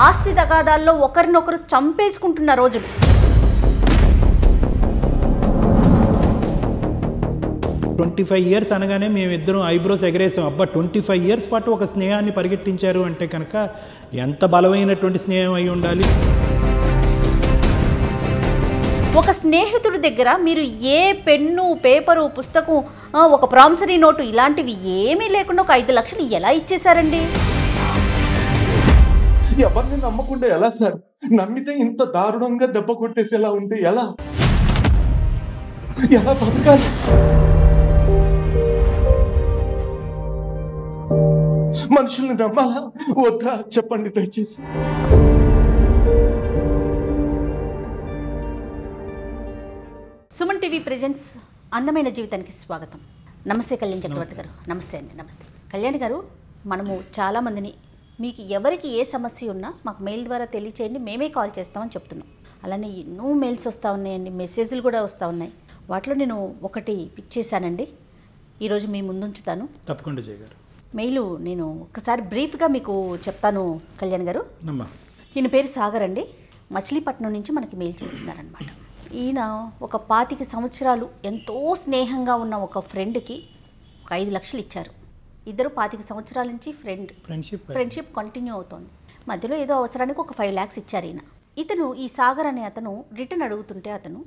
ఆస్తి తగాదాల్లో ఒకరినొకరు చంపేసుకుంటున్న రోజులు. ట్వంటీ 25 years అనగానే మేమిద్దరం ఐబ్రోస్ ఎగరేసాం. అబ్బా 25 years పాటు ఒక స్నేహాన్ని పరిగెట్టించారు అంటే కనుక ఎంత బలమైనటువంటి స్నేహం అయి ఉండాలి. ఒక స్నేహితుడి దగ్గర మీరు ఏ పెన్ను, పేపరు, పుస్తకం, ఒక ప్రామిసరీ నోటు ఇలాంటివి ఏమీ లేకుండా ఒక 5 లక్షలు ఎలా ఇచ్చేశారండి? ఎవరిని నమ్మకుండా ఎలా సార్? నమ్మితే ఇంత దారుణంగా దెబ్బ కొట్టేసేలా ఉంటే ఎలా బతకాలి? మనుషుల్ని నమ్మాలా వద్దా చెప్పండి దయచేసి. సుమన్ టీవీ ప్రెజెంట్స్ అందమైన జీవితానికి స్వాగతం. నమస్తే కళ్యాణ్ చక్రవర్తి గారు. నమస్తే అండి. నమస్తే కళ్యాణ్ గారు. మనము చాలామందిని మీకు ఎవరికి ఏ సమస్య ఉన్నా మాకు మెయిల్ ద్వారా తెలియచేయండి, మేమే కాల్ చేస్తామని చెప్తున్నాం. అలానే ఎన్నో మెయిల్స్ వస్తూ ఉన్నాయండి, మెసేజ్లు కూడా వస్తూ ఉన్నాయి. వాటిలో నేను ఒకటి పిక్ చేశానండి, ఈరోజు మీ ముందుంచుతాను. తప్పకుండా జయ గారు. మెయిల్ నేను ఒకసారి బ్రీఫ్గా మీకు చెప్తాను కళ్యాణ్ గారు. ఈయన పేరు సాగర్ అండి, మచిలీపట్నం నుంచి మనకి మెయిల్ చేస్తున్నారనమాట. ఈయన ఒక 25 సంవత్సరాలు ఎంతో స్నేహంగా ఉన్న ఒక ఫ్రెండ్కి 5 లక్షలు ఇచ్చారు. ఇద్దరు 25 సంవత్సరాల నుంచి ఫ్రెండ్షిప్ కంటిన్యూ అవుతోంది. మధ్యలో ఏదో అవసరానికి ఒక 5 lakhs ఇచ్చారు ఈయన. ఈ సాగర్ అనే అతను రిటర్న్ అడుగుతుంటే అతను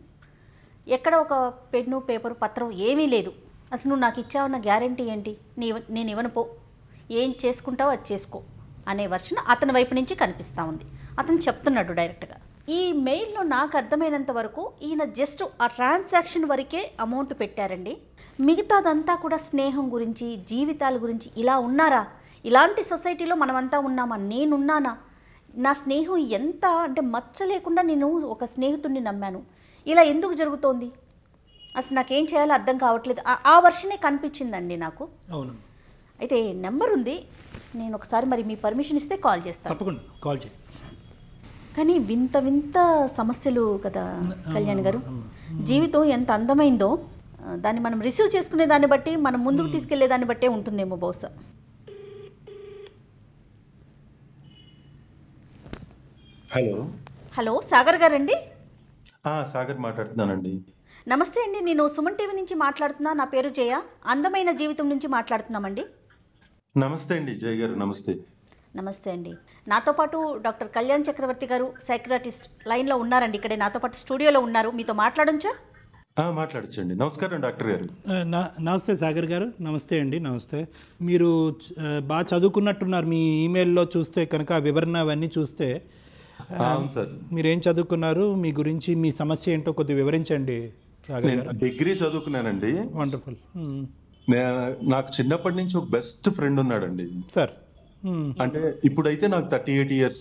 ఎక్కడ ఒక పెన్ను, పేపరు, పత్రం ఏమీ లేదు. అసలు నువ్వు నాకు ఇచ్చావన్న గ్యారంటీ ఏంటి? నేను ఇవ్వను, పో, ఏం చేసుకుంటావో అది చేసుకో అనే వర్షన్ అతని వైపు నుంచి కనిపిస్తూ ఉంది. అతను చెప్తున్నాడు డైరెక్ట్గా. ఈ మెయిల్లో నాకు అర్థమైనంత వరకు ఈయన జస్ట్ ఆ ట్రాన్సాక్షన్ వరకే అమౌంట్ పెట్టారండి. మిగతాదంతా కూడా స్నేహం గురించి, జీవితాల గురించి. ఇలా ఉన్నారా? ఇలాంటి సొసైటీలో మనమంతా ఉన్నామా? నేనున్నానా? నా స్నేహం ఎంత అంటే మచ్చ లేకుండా నేను ఒక స్నేహితుడిని నమ్మాను. ఇలా ఎందుకు జరుగుతోంది? అసలు నాకేం చేయాలో అర్థం కావట్లేదు. ఆ వర్షనే కనిపించిందండి నాకు. అవును. అయితే నెంబర్ ఉంది, నేను ఒకసారి మరి మీ పర్మిషన్ ఇస్తే కాల్ చేస్తాను. తప్పకుండా కాల్ చేయి. కానీ వింత వింత సమస్యలు కదా కళ్యాణ్ గారు. జీవితం ఎంత అందమైందో దాన్ని మనం రిసీవ్ చేసుకునే దాన్ని బట్టి, మనం ముందుకు తీసుకెళ్లే దాన్ని బట్టే ఉంటుందేమో బహుశా. హలో సాగర్ గారండి? సాగర్ మాట్లాడుతున్నానండి. నమస్తే అండి, నేను సుమన్ టీవీ నుంచి మాట్లాడుతున్నా. నా పేరు జయ, అందమైన జీవితం నుంచి మాట్లాడుతున్నామండి. నమస్తే అండి జయ గారు. నమస్తే. నమస్తే అండి. నాతో పాటు డాక్టర్ కళ్యాణ్ చక్రవర్తి గారు, సైక్రాటిస్ట్, లైన్లో ఉన్నారండి. ఇక్కడే నాతో పాటు స్టూడియోలో ఉన్నారు. మీతో మాట్లాడొచ్చా? మాట్లాడచ్చండి. నమస్కారం డాక్టర్ గారు. నమస్తే సాగర్ గారు. నమస్తే అండి. నమస్తే. మీరు బాగా చదువుకున్నట్టున్నారు. మీ ఈమెయిల్లో చూస్తే కనుక ఆ వివరణ అవన్నీ చూస్తే. అవును సార్. మీరేం చదువుకున్నారు, మీ గురించి, మీ సమస్య ఏంటో కొద్దిగా వివరించండి. డిగ్రీ చదువుకున్నానండి. వండర్ఫుల్. నాకు చిన్నప్పటి నుంచి ఒక బెస్ట్ ఫ్రెండ్ ఉన్నాడండి సార్. అంటే ఇప్పుడైతే నాకు 38 years.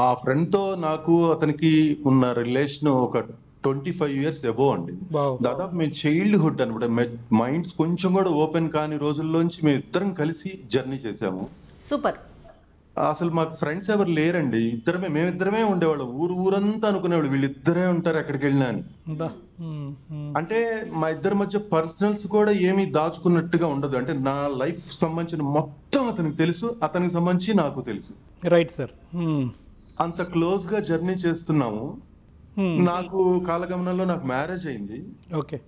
ఆ ఫ్రెండ్ తో నాకు అతనికి ఉన్న రిలేషన్ ఒక 25 years అబోవ్ అండి. దాదాపు మేము చైల్డ్హుడ్ అనమాట. మైండ్స్ కొంచెం కూడా ఓపెన్ కాని రోజుల్లోంచి మేము ఇద్దరం కలిసి జర్నీ చేసాము. సూపర్. అసలు మాకు ఫ్రెండ్స్ ఎవరు లేరండి. మేమిద్దరమే ఉండేవాళ్ళం. ఊరంతా అనుకునేవాళ్ళు వీళ్ళిద్దరే ఉంటారు ఎక్కడికి వెళ్ళినా అని. అంటే మా ఇద్దరి మధ్య పర్సనల్స్ కూడా ఏమీ దాచుకున్నట్టుగా ఉండదు. అంటే నా లైఫ్ సంబంధించిన మొత్తం అతనికి తెలుసు, అతనికి సంబంధించి నాకు తెలుసు. Right sir. అంత క్లోజ్ గా జర్నీ చేస్తున్నాము. నాకు కాలగమనంలో నాకు మ్యారేజ్ అయింది. ఓకే.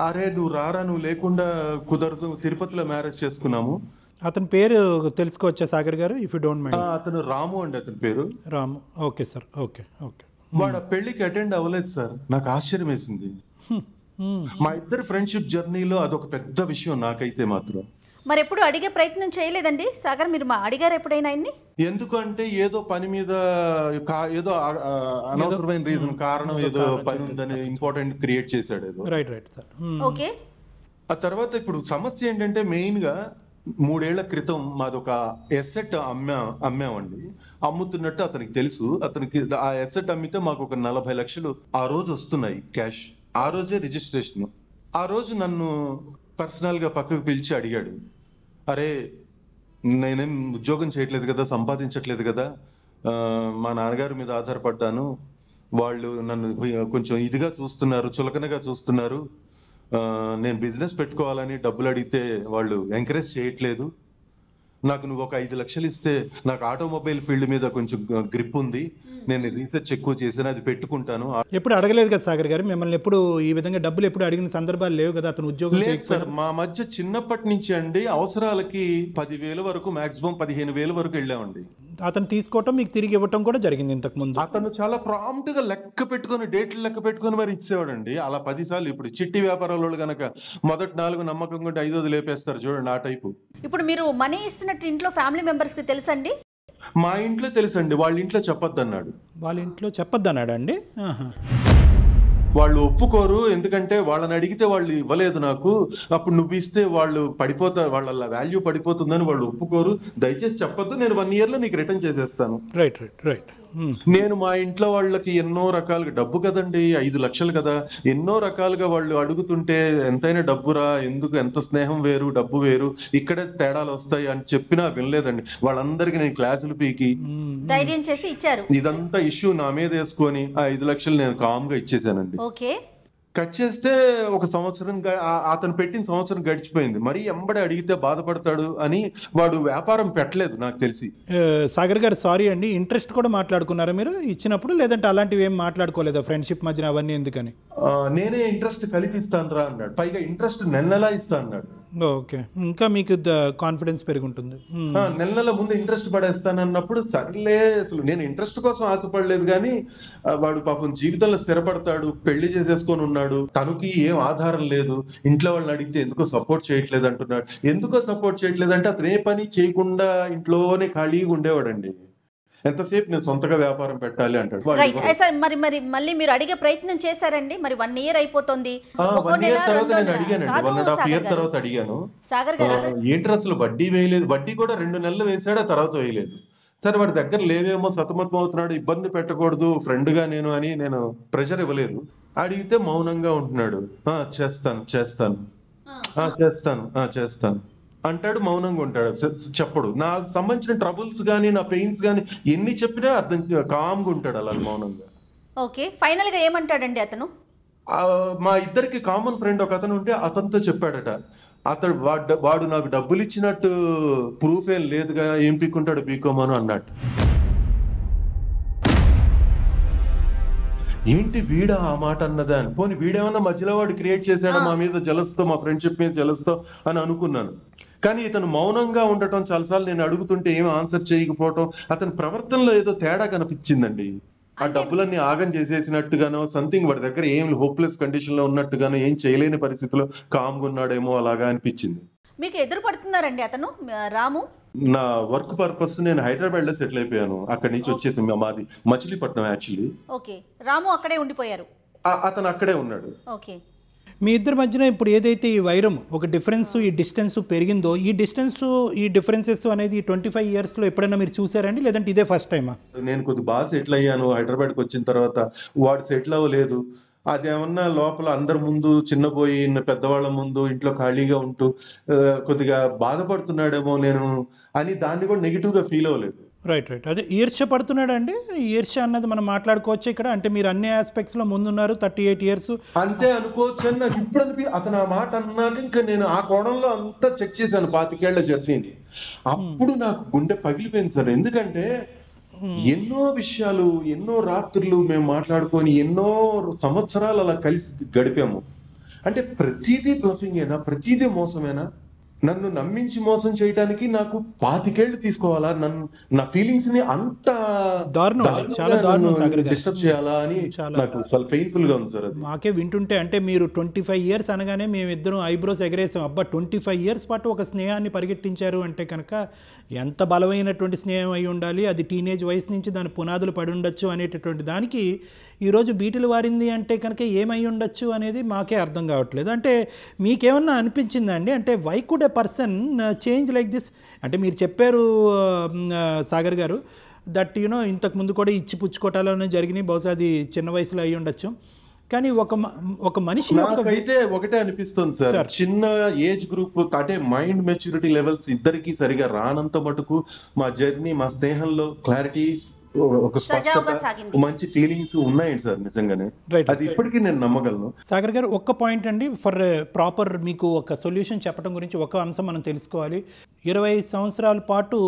అరే నువ్వు రారా, నువ్వు లేకుండా కుదరదు, తిరుపతిలో మ్యారేజ్ చేసుకున్నాము. అతని పేరు తెలుసుకోవచ్చా సాగర్ గారు, ఇఫ్ యూ డోంట్ మైండ్? అతను రాము అండి. అతని పేరు రాము. Okay sir. ఓకే. వాడు పెళ్లికి అటెండ్ అవ్వలేదు సార్. నాకు ఆశ్చర్యం వేసింది. మా ఇద్దరు ఫ్రెండ్షిప్ జర్నీలో అదొక పెద్ద విషయం నాకైతే మాత్రం. మరి ఎప్పుడు అడిగే ప్రయత్నం చేయలేదండి సాగర్? మీరు అడిగారు ఎప్పుడైనా ఆయన్ని? ఎందుకంటే ఏదో పని మీద, ఏదో అనవసరమైన రీజన్, కారణం ఏదో పని ఉందని ఇంపార్టెంట్ క్రియేట్ చేశాడు ఏదో. Right sir. ఓకే. ఆ తర్వాత ఇప్పుడు సమస్య ఏంటంటే మెయిన్ గా 3 ఏళ్ల క్రితం మాదొక ఎసెట్ అమ్మామండి. అమ్ముతున్నట్టు అతనికి తెలుసు. అతనికి ఆ ఎసెట్ అమ్మితే మాకు ఒక 40 లక్షలు ఆ రోజు వస్తున్నాయి క్యాష్. ఆ రోజే రిజిస్ట్రేషన్. ఆ రోజు నన్ను పర్సనల్ గా పక్కకు పిలిచి అడిగాడు, అరే నేనేం ఉద్యోగం చేయట్లేదు కదా, సంపాదించట్లేదు కదా, మా నాన్నగారి మీద ఆధారపడ్డాను, వాళ్ళు నన్ను కొంచెం ఇదిగా చూస్తున్నారు, చులకనగా చూస్తున్నారు, నేను బిజినెస్ పెట్టుకోవాలని డబ్బులు అడిగితే వాళ్ళు ఎంకరేజ్ చేయట్లేదు, నాకు నువ్వు ఒక 5 లక్షలు ఇస్తే నాకు ఆటోమొబైల్ ఫీల్డ్ మీద కొంచెం గ్రిప్ ఉంది, నేను రీసెర్చ్ ఎక్కువ చేశాను, అది పెట్టుకుంటాను. ఎప్పుడు అడగలేదు కదా సాగర్ గారు మిమ్మల్ని, ఎప్పుడు ఈ విధంగా డబ్బులు ఎప్పుడు అడిగిన సందర్భాలు లేవు కదా అతను ఉద్యోగం? లేదు సార్, మా మధ్య చిన్నప్పటి నుంచి అండి అవసరాలకి 10,000 వరకు, మాక్సిమం 15,000 వరకు వెళ్ళామండి. అతను తీసుకోవటం మీకు తిరిగి ఇవ్వటం కూడా జరిగింది ఇంతకు ముందు? అతను చాలా ప్రాంప్ట్ గా లెక్క పెట్టుకుని, డేట్లు లెక్క పెట్టుకుని మరి ఇచ్చేవాడండి. అలా 10 సార్లు. ఇప్పుడు చిట్టి వ్యాపారాలు గనక మొదటి 4 నమ్మకంగా ఉంటే 5ది లేపేస్తారు చూడండి, ఆ టైపు. ఇప్పుడు మీరు మనీ ఇస్తున్నట్టు ఇంట్లో ఫ్యామిలీ మెంబర్స్ కి తెలుసండి? మా ఇంట్లో తెలుసండి, వాళ్ళ ఇంట్లో చెప్పొద్దు అన్నాడు. వాళ్ళ ఇంట్లో చెప్పొద్దు అన్నాడు అండి? వాళ్ళు ఒప్పుకోరు, ఎందుకంటే వాళ్ళని అడిగితే వాళ్ళు ఇవ్వలేదు నాకు, అప్పుడు నువ్వు ఇస్తే వాళ్ళు పడిపోతారు, వాళ్ళ వాల్యూ పడిపోతుందని వాళ్ళు ఒప్పుకోరు, దయచేసి చెప్పొద్దు, నేను 1 year లో నీకు రిటర్న్ చేసేస్తాను. Right right right. నేను మా ఇంట్లో వాళ్ళకి ఎన్నో రకాలుగా, డబ్బు కదండి 5 లక్షలు కదా, ఎన్నో రకాలుగా వాళ్ళు అడుగుతుంటే ఎంతైనా డబ్బురా, ఎందుకు, ఎంత స్నేహం వేరు డబ్బు వేరు, ఇక్కడే తేడాలు వస్తాయి అని చెప్పినా వినలేదండి. వాళ్ళందరికీ నేను క్లాసులు పీకి ధైర్యం చేసి ఇచ్చారు. ఇదంతా ఇష్యూ నా మీద వేసుకొని ఆ 5 లక్షలు నేను కామ్ గా ఇచ్చేసానండి. ఓకే. కట్ చేస్తే ఒక సంవత్సరం, అతను పెట్టిన సంవత్సరం గడిచిపోయింది. మరి ఎంబడి అడిగితే బాధపడతాడు అని వాడు వ్యాపారం పెట్టలేదు నాకు తెలిసి. సాగర్ గారు సారీ అండి, ఇంట్రెస్ట్ కూడా మాట్లాడుకున్నారా మీరు ఇచ్చినప్పుడు, లేదంటే అలాంటివి ఏం మాట్లాడుకోలేదా ఫ్రెండ్షిప్ మధ్యన అవన్నీ ఎందుకని? నేనే ఇంట్రెస్ట్ కలిపిస్తాను రా అన్నాడు, పైగా ఇంట్రెస్ట్ నెలలా ఇస్తా అన్నాడు. ఓకే, ఇంకా మీకు కాన్ఫిడెన్స్ పెరుగుంటుంది. నెల ముందు ఇంట్రెస్ట్ పడేస్తాను అన్నప్పుడు సర్లే, అసలు నేను ఇంట్రెస్ట్ కోసం ఆశపడలేదు, కానీ వాడు పాపం జీవితంలో స్థిరపడతాడు, పెళ్లి చేసేసుకొని ఉన్నాడు, తనకి ఏం ఆధారం లేదు, ఇంట్లో వాళ్ళని అడిగితే ఎందుకో సపోర్ట్ చేయట్లేదు అంటున్నాడు. ఎందుకో సపోర్ట్ చేయట్లేదు అంటే అతను ఏ పని చేయకుండా ఇంట్లోనే ఖాళీగా ఉండేవాడండి. ఎంతసేపు నేను సొంతగా వ్యాపారం పెట్టాలి అంటాడు. మరి మరి మళ్ళీ మీరు అడిగే ప్రయత్నం చేశారండి? మరి 1 year అయిపోతుంది. 1 year తర్వాత నేను అడిగానండి, 1.5 year తర్వాత అడిగాను, సాగర్ గారు ఏంటి అసలు వడ్డీ వేయలేదు, వడ్డీ కూడా 2 నెలలు వేసాడు, ఆ తర్వాత వేయలేదు. సరే వాడి దగ్గర లేవేమో, సతమతం అవుతున్నాడు, ఇబ్బంది పెట్టకూడదు ఫ్రెండ్ గా నేను అని నేను ప్రెషర్ ఇవ్వలేదు. అడిగితే మౌనంగా ఉంటున్నాడు. చేస్తాను చేస్తాను చేస్తాను చేస్తాను అంటాడు, మౌనంగా ఉంటాడు, చెప్పడు. నాకు సంబంధించిన ట్రబుల్స్ కానీ నా పెయిన్స్ కానీ ఎన్ని చెప్పినా అర్థం, కామ్గా ఉంటాడు అలా మౌనంగా. ఓకే, ఫైనల్ గా ఏమంటాడండి అతను? మా ఇద్దరికి కామన్ ఫ్రెండ్ ఒక అతను ఉంటే అతనితో చెప్పాడట, అతడు వాడు నాకు డబ్బులు ఇచ్చినట్టు ప్రూఫ్ ఏం లేదుగా, ఏం పీక్కుంటాడు పీకోమను అన్నట్టు. ఏంటి వీడా ఆ మాట అన్నదా అని, పోనీ వీడేమన్నా మధ్యలో వాడు క్రియేట్ చేశాడా మా మీద జలస్తో, మా ఫ్రెండ్షిప్ మీద జలస్తో అని అనుకున్నాను. కానీ ఇతను మౌనంగా ఉండటం, చాలాసార్లు నేను అడుగుతుంటే ఏం ఆన్సర్ చేయకపోవటం, అతని ప్రవర్తనలో ఏదో తేడా కనిపించిందండి. ఆ డబ్బులన్నీ ఆగం చేసేసినట్టుగానో, సంథింగ్ వాడి దగ్గర ఏం హోప్లెస్ కండిషన్ లో ఉన్నట్టుగానో, ఏం చేయలేని పరిస్థితిలో కామ్గా ఉన్నాడేమో అలాగా అనిపించింది. మీకు ఎదురు పడుతున్నారండి అతను రాము? నా వర్క్ పర్పస్ నేను హైదరాబాద్ లో సెటిల్ అయిపోయాను, అక్కడి నుంచి వచ్చేసి మాది మచిలీపట్నం యాక్చువల్లీ. ఓకే, రాము అక్కడే ఉండిపోయారు? అతను అక్కడే ఉన్నాడు. ఓకే. మీ ఇద్దరి మధ్యన ఇప్పుడు ఏదైతే ఈ వైరం, ఒక డిఫరెన్స్, ఈ డిస్టెన్స్ పెరిగిందో, ఈ డిస్టెన్స్, ఈ డిఫరెన్సెస్ అనేది 25 years లో ఎప్పుడైనా మీరు చూసారండి, లేదంటే ఇదే ఫస్ట్ టైమా? నేను కొద్దిగా బాగా సెటిల్ అయ్యాను హైదరాబాద్కి వచ్చిన తర్వాత, వాడు సెటిల్ అవ్వలేదు. అదేమన్నా లోపల అందరి ముందు చిన్నపోయి, పెద్దవాళ్ళ ముందు ఇంట్లో ఖాళీగా ఉంటూ కొద్దిగా బాధపడుతున్నాడేమో నేను అని దాన్ని కూడా నెగిటివ్ గా ఫీల్ అవ్వలేదు. Right right. అదే ఈర్ష్య పడుతున్నాడు అండి, ఈర్ష్య అన్నది మనం మాట్లాడుకోవచ్చు ఇక్కడ. అంటే మీరు అన్ని ఆస్పెక్ట్స్ లో ముందున్నారు, 38 years అంతే అనుకోవచ్చు అని నాకు ఇప్పుడు అతను ఆ మాట అన్నాక ఇంకా నేను ఆ కోణంలో అంతా చెక్ చేశాను 25 ఏళ్ల జర్నీని. అప్పుడు నాకు గుండె పగిలిపోయింది సార్. ఎందుకంటే ఎన్నో విషయాలు, ఎన్నో రాత్రులు మేము మాట్లాడుకొని ఎన్నో సంవత్సరాలు అలా కలిసి గడిపాము. అంటే ప్రతిదీ బ్లఫింగేనా, ప్రతిదీ మోసమేనా? నన్ను నమ్మించి మోసం చేయడానికి నాకు 25 ఏళ్ళు తీసుకోవాలా? నా ఫీలింగ్స్ ని అంత డిస్టర్బ్ చేయాలా అని నాకు చాలా పెయిన్ఫుల్ గా ఉంది సార్. అది మాకే వింటుంటే, అంటే మీరు 25 years అనగానే మేమిద్దరం ఐబ్రోస్ ఎగరేసాం. అబ్బా 25 years పాటు ఒక స్నేహాన్ని పరిగెట్టించారు అంటే కనుక ఎంత బలమైనటువంటి స్నేహం అయి ఉండాలి, అది టీనేజ్ వయసు నుంచి దాని పునాదులు పడి ఉండొచ్చు అనేటటువంటి దానికి ఈరోజు బీటులు వారింది అంటే కనుక ఏమై ఉండొచ్చు అనేది మాకే అర్థం కావట్లేదు. అంటే మీకేమన్నా అనిపించిందా అండి, అంటే why could a person change like this? అంటే మీరు చెప్పారు సాగర్ గారు దట్ యూనో ఇంతకు ముందు కూడా ఇచ్చి పుచ్చుకోవటాలోనే జరిగినాయి, బహుశా అది చిన్న వయసులో అయ్యి ఉండొచ్చు. కానీ ఒక మనిషి అయితే ఒకటే అనిపిస్తుంది సార్, చిన్న ఏజ్ గ్రూప్ అంటే మైండ్ మెచ్యూరిటీ లెవెల్స్ ఇద్దరికి సరిగా రానంత మటుకు మా జర్నీ, మా స్నేహంలో క్లారిటీ ఒక సజావుగా స్పష్టత, సాగింది. మంచి ఫీలింగ్స్ ఉన్నాయండి సార్ నిజంగానే. Right. అది ఇప్పటికీ నేను నమ్మగలను. సాగర్ గారు ఒక్క పాయింట్ అండి, ఫర్ ప్రాపర్ మీకు ఒక సొల్యూషన్ చెప్పడం గురించి ఒక అంశం మనం తెలుసుకోవాలి. 25 సంవత్సరాల పాటు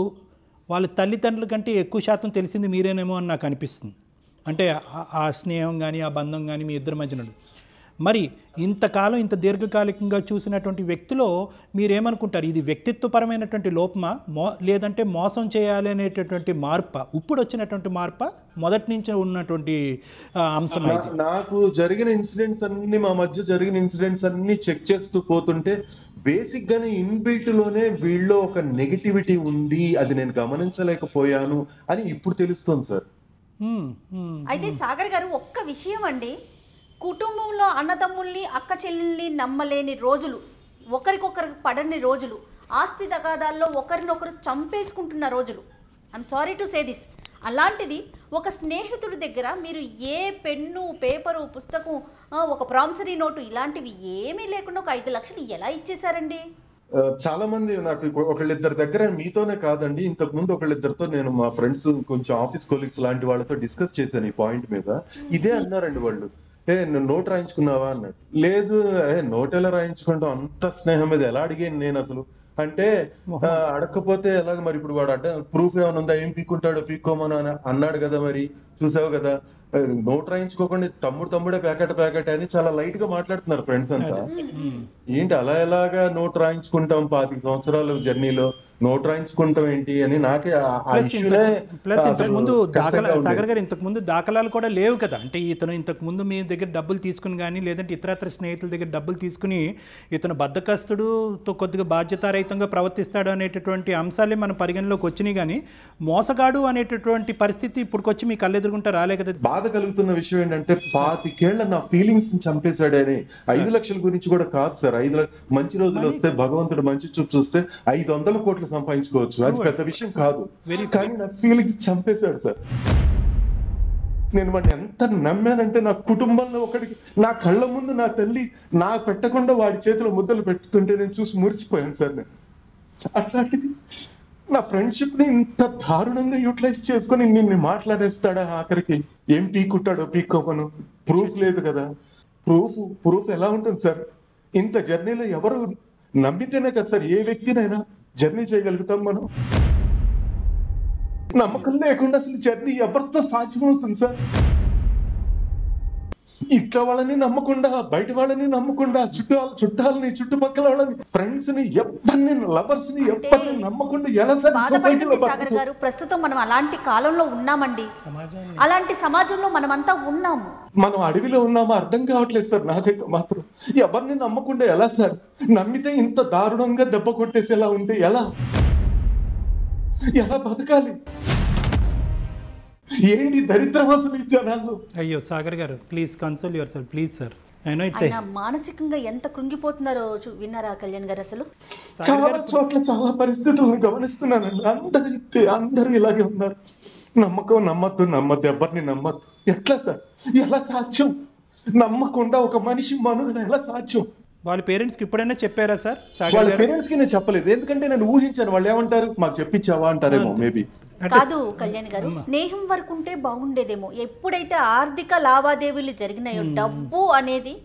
వాళ్ళ తల్లిదండ్రుల కంటే ఎక్కువ శాతం తెలిసింది మీరేనేమో అని నాకు అనిపిస్తుంది. అంటే ఆ స్నేహం కానీ ఆ బంధం కానీ మీ ఇద్దరి మధ్యన. మరి ఇంతకాలం ఇంత దీర్ఘకాలికంగా చూసినటువంటి వ్యక్తిలో మీరేమనుకుంటారు? ఇది వ్యక్తిత్వపరమైనటువంటి లోపమా, లేదంటే మోసం చేయాలి అనేటటువంటి మార్పా, ఇప్పుడు వచ్చినటువంటి మార్పా, మొదటి నుంచి ఉన్నటువంటి అంశం? నాకు జరిగిన ఇన్సిడెంట్స్ అన్ని, మా మధ్య జరిగిన ఇన్సిడెంట్స్ అన్ని చెక్ చేస్తూ పోతుంటే బేసిక్ గానే ఇన్బిల్ట్ లోనే వీళ్ళలో ఒక నెగటివిటీ ఉంది, అది నేను గమనించలేకపోయాను అని ఇప్పుడు తెలుస్తుంది సార్. అయితే సాగర్ గారు ఒక్క విషయం అండి, కుటుంబంలో అన్నదమ్ముల్ని అక్క చెల్లెల్ని నమ్మలేని రోజులు, ఒకరికొకరికి పడని రోజులు, ఆస్తి తగాదాల్లో ఒకరినొకరు చంపేసుకుంటున్న రోజులు, I'm sorry to say this. అలాంటిది ఒక స్నేహితుడి దగ్గర మీరు ఏ పెన్ను, పేపరు, పుస్తకం, ఒక ప్రామిసరీ నోటు ఇలాంటివి ఏమీ లేకుండా ఒక 5 లక్షలు ఎలా ఇచ్చేశారండి? చాలా మంది నాకు ఒకళ్ళిద్దరి దగ్గర, మీతోనే కాదండి, ఇంతకు ముందు ఒకళ్ళిద్దరితో నేను మా ఫ్రెండ్స్ కొంచెం ఆఫీస్ కొలీగ్స్ లాంటి వాళ్ళతో డిస్కస్ చేశాను ఈ పాయింట్ మీద. ఇదే అన్నారండి వాళ్ళు, నోట్ రాయించుకున్నావా అన్నాడు. లేదు, నోట్ ఎలా రాయించుకుంటాం, అంత స్నేహం మీద ఎలా అడిగాను నేను అసలు అంటే, అడగకపోతే ఎలాగ మరి, ఇప్పుడు వాడు ప్రూఫ్ ఏమైనా ఉందా, ఏం పీక్కుంటాడో పీక్కోమని అన్నాడు కదా, మరి చూసావు కదా, నోట్ రాయించుకోకుండా తమ్ముడే ప్యాకెట్ అని చాలా లైట్ గా మాట్లాడుతున్నారు ఫ్రెండ్స్ అంతా. ఏంటి అలా ఎలాగా నోట్ రాయించుకుంటాం 25 సంవత్సరాల జర్నీలో, నోట్ రాయించుకుంటాం ఏంటి అని నాకే ప్లస్ ఇంతకుముందు సాగర్ గారు ఇంతకుముందు దాఖలాలు కూడా లేవు కదా. అంటే ఇతను ఇంతకుముందు మీ దగ్గర డబ్బులు తీసుకుని కానీ, లేదంటే ఇతరత్ర స్నేహితుల దగ్గర డబ్బులు తీసుకుని ఇతను బద్ధకస్తుడుతో కొద్దిగా బాధ్యతారహితంగా ప్రవర్తిస్తాడు అనేటటువంటి అంశాలే మన పరిగణలోకి వచ్చినాయి. కానీ మోసగాడు అనేటటువంటి పరిస్థితి ఇప్పుడుకొచ్చి మీ కళ్ళెదురుగుంటే రాలే కదా. బాధ కలుగుతున్న విషయం ఏంటంటే 25 ఏళ్ల నా ఫీలింగ్స్ ని చంపేశాడని. 5 లక్షల గురించి కూడా కాదు సార్, 5 మంచి రోజులు వస్తే, భగవంతుడు మంచి చూపు చూస్తే 500 కోట్లు సంపాదించుకోవచ్చు, అది పెద్ద విషయం కాదు. కానీ నా ఫీలింగ్స్ చంపేశాడు సార్. నేను వాడిని ఎంత నమ్మానంటే, నా కుటుంబంలో ఒకడికి, నా కళ్ళ ముందు నా తల్లి నాకు పెట్టకుండా వాడి చేతిలో ముద్దలు పెట్టుతుంటే నేను చూసి మురిసిపోయాను సార్. నేను అట్లాంటిది నా ఫ్రెండ్షిప్ ని ఇంత దారుణంగా యూటిలైజ్ చేసుకుని నిన్ను మాట్లాడేస్తాడా, ఆఖరికి ఏం పీక్కుంటాడో పీక్కోమను, ప్రూఫ్ లేదు కదా. ప్రూఫ్ ఎలా ఉంటుంది సార్? ఇంత జర్నీలో ఎవరు నమ్మితేనే కదా సార్ ఏ వ్యక్తినైనా జర్నీ చేయగలుగుతాం మనం. నమ్మకం లేకుండా అసలు జర్నీ ఎవరితో సాధ్యమవుతుంది సార్? ఇంట్లో వాళ్ళని నమ్మకుండా, బయట వాళ్ళని నమ్మకుండా, చుట్టాలని, చుట్టుపక్కల వాళ్ళని, ఫ్రెండ్స్ ని, ఎవరిని, లవర్స్ ని, ఎవరిని నమ్మకుండా ఎలా సార్? సాగర్ గారు, ప్రస్తుతం మనం అలాంటి కాలంలో ఉన్నామండి, అలాంటి సమాజంలో మనమంతా ఉన్నాము. మనం అడవిలో ఉన్నామో అర్థం కావట్లేదు సార్ నాకైతే మాత్రం. ఎవరిని నమ్మకుండా ఎలా సార్? నమ్మితే ఇంత దారుణంగా దెబ్బ కొట్టేసేలా ఉంటే ఎలా బతకాలి? ఏంటి దరిద్రం అసలు ఈ జనాలు? అయ్యో సాగర్ గారు, please console your self please sir. మానసికంగా ఎంత కృంగిపోతున్నారో విన్నారా కళ్యాణ్ గారు? అసలు చాలా చోట్ల చాలా పరిస్థితులను గమనిస్తున్నానండి. అందరూ ఇలాగే ఉన్నారు. నమ్మద్దు, ఎవరిని నమ్మద్దు. ఎట్లా సార్? ఎలా సాధ్యం? నమ్మకుండా ఒక మనిషి మనుగడ ఎలా సాధ్యం? వాళ్ళ పేరెంట్స్కి ఇప్పుడైనా చెప్పారా సార్? వాళ్ళ పేరెంట్స్కి నేను చెప్పలేదు, ఎందుకంటే నేను ఊహించాను వాళ్ళు ఏమంటారు, మాకు చెప్పించావా అంటారేమో మేబీ. కాదు కళ్యాణ్ గారు, స్నేహం వరకు ఉంటే బాగుండేదేమో. ఎప్పుడైతే ఆర్థిక లావాదేవీలు జరిగినాయో, డబ్బు అనేది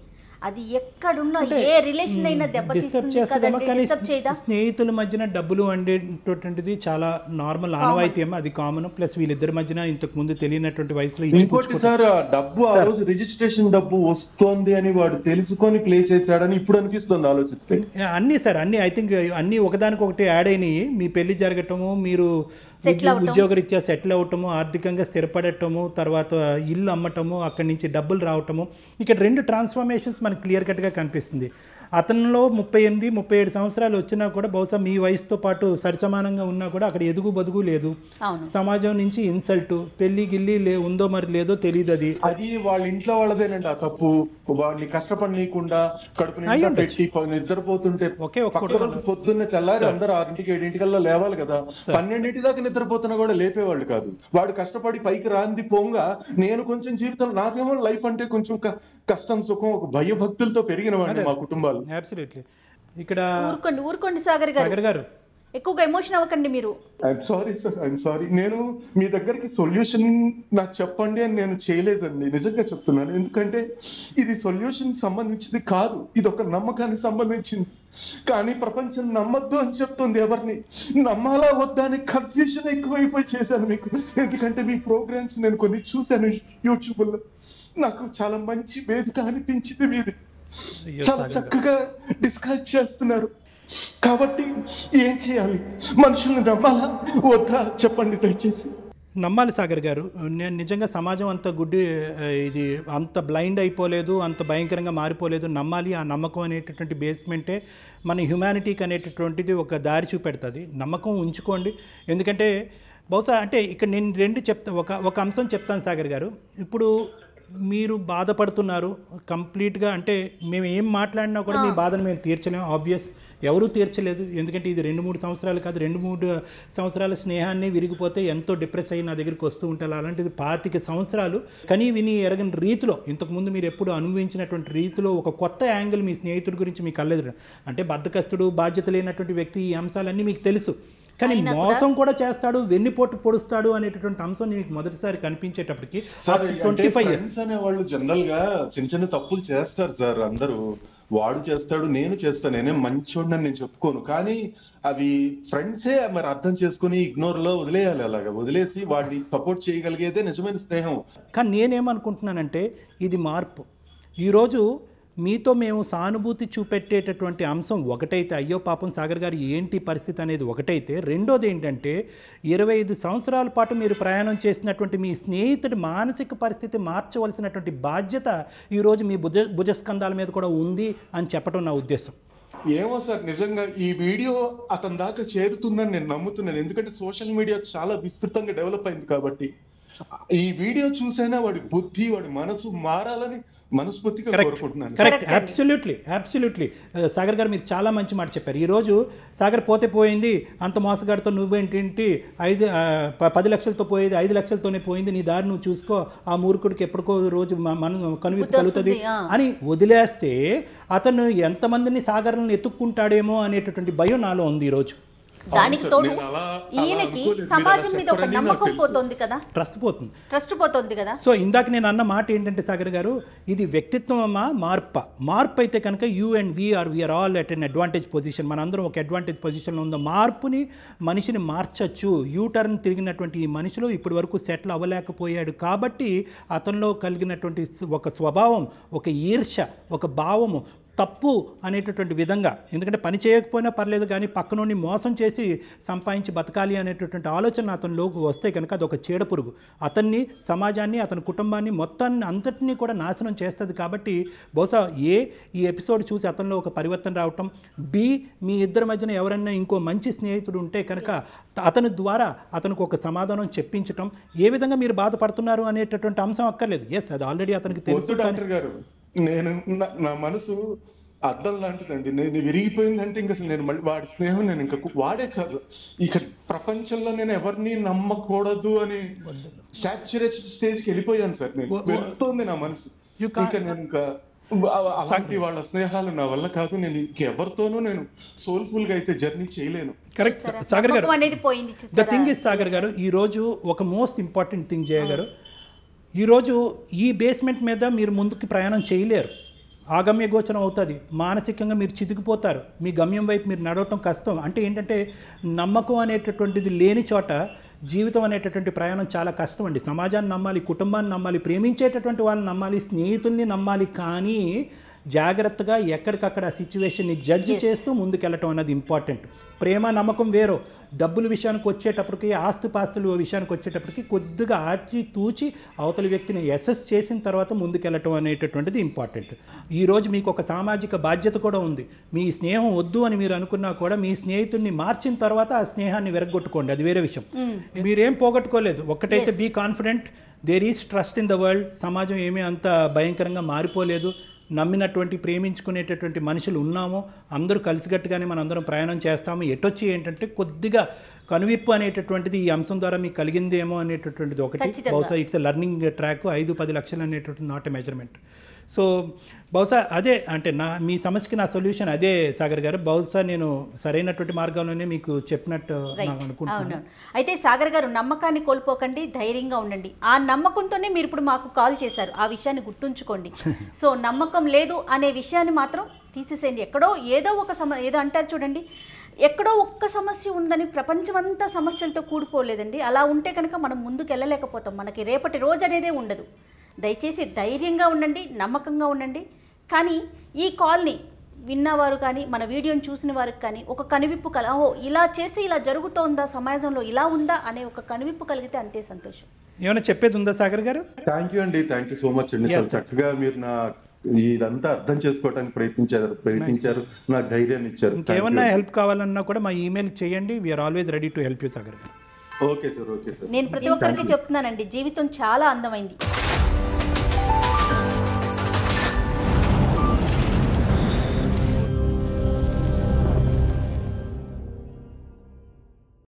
అది ఎక్కడున్నా ఏ రిలేషన్ అయినా దెబ్బతీస్తుంది కదండి, డిస్టర్బ్ చేయదా? స్నేహితుల మధ్యన డబ్బులు అనేటటువంటిది చాలా నార్మల్ ఆనవాయితీ, అది కామన్. ప్లస్ వీళ్ళిద్దరి మధ్యన ఇంతకు ముందు తెలియనటువంటి వయసులో ఇంకోటి సార్, డబ్బు ఆ రోజు రిజిస్ట్రేషన్ డబ్బు వస్తుంది అని వాడు తెలుసుకొని ప్లే చేశాడని ఇప్పుడు అనిపిస్తుంది ఆలోచిస్తే. అన్ని సార్, అన్ని ఐ థింక్ అన్ని ఒకదానికొకటి యాడ్ అయినాయి. మీ పెళ్లి జరగటము, మీరు ఉద్యోగరీత్యా సెటిల్ అవటము, ఆర్థికంగా స్థిరపడటము, తర్వాత ఇల్లు అమ్మటము, అక్కడి నుంచి డబ్బులు రావటము, ఇక్కడ 2 ట్రాన్స్ఫర్మేషన్స్ మనకు క్లియర్ కట్గా కనిపిస్తుంది. అతనిలో 38-37 సంవత్సరాలు వచ్చినా కూడా బహుశా మీ వయసుతో పాటు సరిసమానంగా ఉన్నా కూడా అక్కడ ఎదుగు బదుగు లేదు. సమాజం నుంచి ఇన్సల్ట్, పెళ్లి గిల్లి ఉందో మరి లేదో తెలియదు. అది వాళ్ళ ఇంట్లో వాళ్ళదేనండి ఆ తప్పు. వాళ్ళని కష్టపడనీయకుండా కడుపు పెట్టి నిద్రపోతుంటే పొద్దున్నే తెల్లారి అందరూ 6-7 లేవాలి కదా, 12 దాకా నిద్రపోతున్నా కూడా లేపేవాళ్ళు కాదు. వాడు కష్టపడి పైకి రాంది పోంగా, నేను కొంచెం జీవితంలో నాకేమో లైఫ్ అంటే కొంచెం కష్టం సుఖం ఒక భయభక్తులతో పెరిగిన వాడిని మా కుటుంబాలు. అబ్సల్యూట్లీ. ఇక్కడ ఊరుకోండి సాగర్ గారు, ఎక్కువగా ఎమోషన్ అవ్వకండి మీరు. I'm sorry sir, I'm sorry. నేను మీ దగ్గరికి సొల్యూషన్ నాకు చెప్పండి అని నేను చేయలేదండి, నిజంగా చెప్తున్నాను. ఎందుకంటే ఇది సొల్యూషన్ సంబంధించింది కాదు, ఇది ఒక నమ్మకానికి సంబంధించింది. కానీ ప్రపంచం నమ్మద్దు అని చెప్తుంది. ఎవరిని నమ్మాలా వద్దా అని కన్ఫ్యూజన్ ఎక్కువైపోయి చేశాను మీకు. ఎందుకంటే మీ ప్రోగ్రామ్స్ నేను కొన్ని చూశాను యూట్యూబ్లో, నాకు చాలా మంచి వేదిక అనిపించింది. మీది చాలా చక్కగా డిస్క్రైబ్ చేస్తున్నారు. కాబట్టి ఏం చేయాలి? మనుషుల్ని నమ్మాలా వద్దా చెప్పండి దయచేసి. నమ్మాలి సాగర్ గారు. నేను నిజంగా సమాజం అంత ఇది అంత బ్లైండ్ అయిపోలేదు, అంత భయంకరంగా మారిపోలేదు. నమ్మాలి. ఆ నమ్మకం అనేటటువంటి బేస్మెంటే మన హ్యుమానిటీకి అనేటటువంటిది ఒక దారి చూపెడుతుంది. నమ్మకం ఉంచుకోండి. ఎందుకంటే బహుశా అంటే ఇక్కడ నేను ఒక అంశం చెప్తాను సాగర్ గారు. ఇప్పుడు మీరు బాధపడుతున్నారు కంప్లీట్గా, అంటే మేము ఏం మాట్లాడినా కూడా మీ బాధను మేము తీర్చలేము. ఆబ్వియస్, ఎవరూ తీర్చలేదు. ఎందుకంటే ఇది 2-3 సంవత్సరాలు కాదు, 2-3 సంవత్సరాల స్నేహాన్ని విరిగిపోతే ఎంతో డిప్రెస్ అయ్యి నా దగ్గరికి వస్తూ ఉంటారు. అలాంటిది 25 సంవత్సరాలు కనీ విని ఎరగని రీతిలో, ఇంతకుముందు మీరు ఎప్పుడు అనుభవించినటువంటి రీతిలో ఒక కొత్త యాంగిల్ మీ స్నేహితుడి గురించి మీకు కలదు. అంటే బద్ధకస్తుడు, బాధ్యత లేనటువంటి వ్యక్తి, ఈ అంశాలన్నీ మీకు తెలుసు. కానీ మోసం కూడా చేస్తాడు, వెన్నుపోటు పొడుస్తాడు అనేటటువంటి అంశం మీకు మొదటిసారి కనిపించేటప్పటికి 25 ఇయర్స్ అనే వాళ్ళు జనరల్ గా చిన్న చిన్న తప్పులు చేస్తారు సార్. అందరూ వాడు చేస్తాడు, నేను చేస్తాను, నేనే మంచోడిని నేను చెప్పుకోను. కానీ అవి ఫ్రెండ్సే మరి అర్థం చేసుకుని ఇగ్నోర్ లో వదిలేయాలి. అలాగా వదిలేసి వాడిని సపోర్ట్ చేయగలిగేదే నిజమైన స్నేహం. కానీ నేనేమనుకుంటున్నానంటే ఇది మార్పు. ఈరోజు మీతో మేము సానుభూతి చూపెట్టేటటువంటి అంశం ఒకటైతే, అయ్యో పాపం సాగర్ గారు ఏంటి పరిస్థితి అనేది ఒకటైతే, రెండోది ఏంటంటే 25 సంవత్సరాల పాటు మీరు ప్రయాణం చేసినటువంటి మీ స్నేహితుడి మానసిక పరిస్థితి మార్చవలసినటువంటి బాధ్యత ఈరోజు మీ భుజస్కంధాల మీద కూడా ఉంది అని చెప్పడం నా ఉద్దేశం. ఏమో సార్, నిజంగా ఈ వీడియో అతని దాకా చేరుతుందని నేను నమ్ముతున్నాను. ఎందుకంటే సోషల్ మీడియా చాలా విస్తృతంగా డెవలప్ అయింది కాబట్టి ఈ వీడియో చూసైనా వాడి బుద్ధి, వాడి మనసు మారాలని మనస్ఫూర్తిగా కోరుకుంటున్నాను. కరెక్ట్, అబ్సల్యూట్లీ సాగర్ గారు మీరు చాలా మంచి మాట చెప్పారు. ఈరోజు సాగర్ పోతే పోయింది, అంత మోసగాడితో నువ్వేంటి 10 లక్షలతో పోయేది 5 లక్షలతోనే పోయింది, నీ దారి నువ్వు చూసుకో, ఆ మూర్ఖుడికి ఎప్పటికో రోజు మనం కనువిప్పు కలుగుతుంది అని వదిలేస్తే అతను ఎంతమందిని సాగర్లను ఎత్తుక్కుంటాడేమో అనేటటువంటి భయం నాలో ఉంది ఈరోజు. దానికి తోడు ఈయనకి సమాజం మీద ఒక నమ్మకం పోతుంది కదా, ట్రస్ట్ పోతుంది కదా. సో ఇందాక నేను అన్న మాట ఏంటంటే సాగర్ గారు, ఇది వ్యక్తిత్వమా మార్పు అయితే కనుక you and we are all at an advantage position. మనందరం ఒక అడ్వాంటేజ్ పొజిషన్లో ఉందో మార్పుని మనిషిని మార్చచ్చు. యూటర్న్ తిరిగినటువంటి ఈ మనిషిలో ఇప్పటి వరకు సెటిల్ అవ్వలేకపోయాడు కాబట్టి అతనిలో కలిగినటువంటి ఒక స్వభావం, ఒక ఈర్ష్య, ఒక భావము, తప్పు అనేటటువంటి విధంగా, ఎందుకంటే పని చేయకపోయినా పర్లేదు కానీ పక్కనోడిని మోసం చేసి సంపాదించి బతకాలి అనేటటువంటి ఆలోచన అతనిలోకి వస్తే కనుక అది ఒక చీడపురుగు. అతన్ని, సమాజాన్ని, అతని కుటుంబాన్ని మొత్తాన్ని అంతటినీ కూడా నాశనం చేస్తుంది. కాబట్టి బహుశా ఈ ఎపిసోడ్ చూసి అతనిలో ఒక పరివర్తన రావటం, మీ ఇద్దరి మధ్యన ఎవరైనా ఇంకో మంచి స్నేహితుడు ఉంటే కనుక అతని ద్వారా అతనికి ఒక సమాధానం చెప్పించటం, ఏ విధంగా మీరు బాధపడుతున్నారు అనేటటువంటి అంశం అక్కర్లేదు. ఎస్, అది ఆల్రెడీ అతనికి తెలుసు. డాక్టర్ గారు, నేను నా మనసు అద్దం లాంటిదండి. నేను విరిగిపోయిందంటే ఇంకా అసలు నేను మళ్ళీ వాడి స్నేహం నేను ఇంకా వాడే కాదు, ఇక ప్రపంచంలో నేను ఎవరిని నమ్మకూడదు అని సాచురేషన్ స్టేజ్కి వెళ్ళిపోయాను సార్. నేను వెళ్తోంది నా మనసు. ఇంకా నేను ఇంకా అలాంటి వాళ్ళ స్నేహాలు నా వల్ల కాదు. నేను ఇంకెవరితోనూ నేను సోల్ఫుల్ గా అయితే జర్నీ చేయలేను. కరెక్ట్ సాగర్ గారు. ద థింగ్ ఇస్ సాగర్ గారు, ఈరోజు ఒక మోస్ట్ ఇంపార్టెంట్ థింగ్ జయ గారు, ఈరోజు ఈ బేస్మెంట్ మీద మీరు ముందుకు ప్రయాణం చేయలేరు. ఆగమ్య గోచరం అవుతుంది. మానసికంగా మీరు చితికిపోతారు. మీ గమ్యం వైపు మీరు నడవటం కష్టం. అంటే ఏంటంటే నమ్మకం అనేటటువంటిది లేని చోట జీవితం అనేటటువంటి ప్రయాణం చాలా కష్టం అండి. సమాజాన్ని నమ్మాలి, కుటుంబాన్ని నమ్మాలి, ప్రేమించేటటువంటి వాళ్ళని నమ్మాలి, స్నేహితుల్ని నమ్మాలి. కానీ జాగ్రత్తగా ఎక్కడికక్కడ ఆ సిచ్యువేషన్ని జడ్జి చేస్తూ ముందుకెళ్ళటం అన్నది ఇంపార్టెంట్. ప్రేమ, నమ్మకం వేరు. డబ్బుల విషయానికి వచ్చేటప్పటికి, ఆస్తిపాస్తుల విషయానికి వచ్చేటప్పటికి కొద్దిగా ఆచి తూచి అవతలి వ్యక్తిని అసెస్ చేసిన తర్వాత ముందుకెళ్ళటం అనేటటువంటిది ఇంపార్టెంట్. ఈరోజు మీకు ఒక సామాజిక బాధ్యత కూడా ఉంది. మీ స్నేహం వద్దు అని మీరు అనుకున్నా కూడా మీ స్నేహితుడిని మార్చిన తర్వాత ఆ స్నేహాన్ని విరగొట్టుకోండి, అది వేరే విషయం. మీరేం పోగొట్టుకోలేదు. ఒక్కటైతే be confident, there is trust in the world. సమాజం ఏమీ అంత భయంకరంగా మారిపోలేదు. నమ్మినటువంటి, ప్రేమించుకునేటటువంటి మనుషులు ఉన్నాము. అందరూ కలిసికట్టుగానే మనం అందరం ప్రయాణం చేస్తాము. ఎటొచ్చి ఏంటంటే కొద్దిగా కనువిప్పు అనేటటువంటిది ఈ అంశం ద్వారా మీకు కలిగిందేమో అనేటటువంటిది ఒకటి. బహుశా ఇట్స్ ఎ లర్నింగ్ ట్రాక్. 5-10 లక్షలు అనేటటువంటి నాట్ ఎ మెజర్మెంట్. సో బహుశా అదే అంటే మీ సమస్యకి నా సొల్యూషన్ అదే సాగర్ గారు. బహుశా నేను సరైనటువంటి మార్గంలోనే మీకు చెప్పినట్టు నాకు అనుకుంటున్నాను. అయితే సాగర్ గారు, నమ్మకాన్ని కోల్పోకండి, ధైర్యంగా ఉండండి. ఆ నమ్మకంతోనే మీరు ఇప్పుడు మాకు కాల్ చేశారు, ఆ విషయాన్ని గుర్తుంచుకోండి. సో నమ్మకం లేదు అనే విషయాన్ని మాత్రం తీసేసేయండి. ఎక్కడో ఏదో ఒక ఏదో అంటారు చూడండి, ఎక్కడో ఒక్క సమస్య ఉందని ప్రపంచమంతా సమస్యలతో కూడిపోలేదండి. అలా ఉంటే కనుక మనం ముందుకు వెళ్ళలేకపోతాం, మనకి రేపటి రోజు అనేదే ఉండదు. దయచేసి ధైర్యంగా ఉండండి, నమ్మకంగా ఉండండి. కానీ ఈ కాల్ని విన్నవారు కానీ మన వీడియోని చూసిన వారికి కానీ ఒక కనువిప్పు ఓహో ఇలా చేస్తే ఇలా జరుగుతోందా, సమాజంలో ఇలా ఉందా అనే ఒక కనువిప్పు కలిగితే అంతే సంతోషం. ఏమైనా చెప్పేది ఉందా సాగర్ గారు? థ్యాంక్ యూ అండి, థ్యాంక్ యూ సో మచ్ అండి. చాలా చక్కగా మీరు నా ఇదంతా అర్థం చేసుకోవడానికి ప్రయత్నించారు, నాకు ధైర్యాన్ని ఇచ్చారు. ఇంకేమన్నా హెల్ప్ కావాలన్నా కూడా మా ఈమెయిల్ చేయండి. We are always ready to help you Sagar garu. Okay sir, okay sir. నేను ప్రతి ఒక్కరికి చెప్తున్నానండి, జీవితం చాలా అందమైంది.